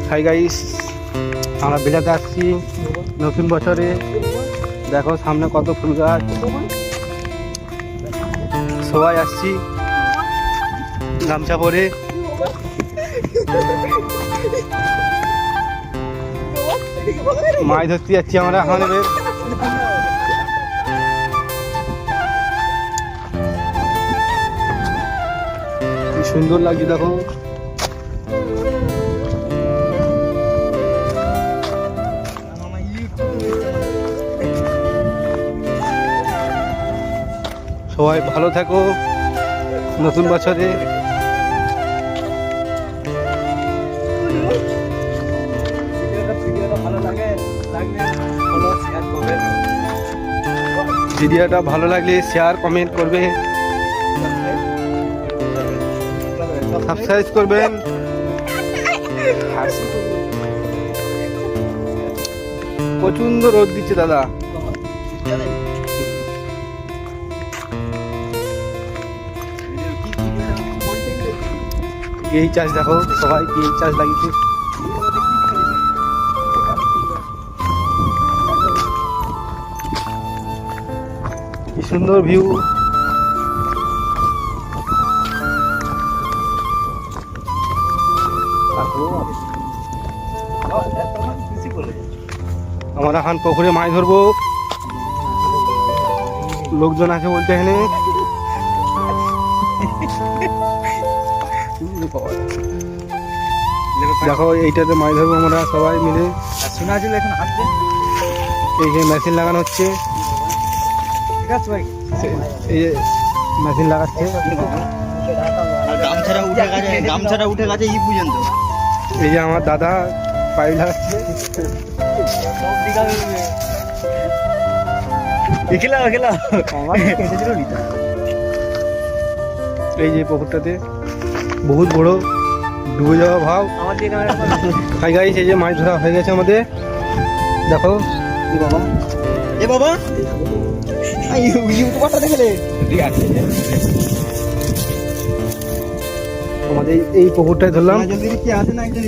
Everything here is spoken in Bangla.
হাই গাইস, আমরা বেড়াতে আসছি নতুন বছরে। দেখো সামনে কত ফুল গাছ, সবাই আসছি গামছা পরে। মাছ ধরতে যাচ্ছি আমরা আমাদের। কি সুন্দর লাগছে দেখো। সবাই ভালো থাকো নতুন বছরে। ভিডিওটা ভালো লাগলে শেয়ার কমেন্ট করবে, সাবস্ক্রাইব করবেন। প্রচন্ড রোদ দিচ্ছে দাদা। এই চাষ দেখো, সবাই কি চাষ লাগিয়েছে। কি সুন্দর ভিউ। আমরা এখন পুকুরে মাছ ধরবো, লোকজন আছে বলতে এখানে। দেখো এইটাতে মাছ ধরবো আমরা সবাই মিলে। এই যে মেশিন লাগানো হচ্ছে, এই যে মেশিন লাগাচ্ছে। গামছাটা উঠে গেছে ই পর্যন্ত। এই যে আমার দাদা পাইপ লাগাচ্ছে। এই যে পুকুরটাতে বহুত বড়, ডুবে যাওয়া ভাব। হাই গাইস, এই যে মাছ ধরা হয়ে গেছে আমাদের। দেখো এ বাবা ইউটিউবারটা দেখলে আমাদের এই পুকুরটায় ধরলাম। জলদি আছে না একজন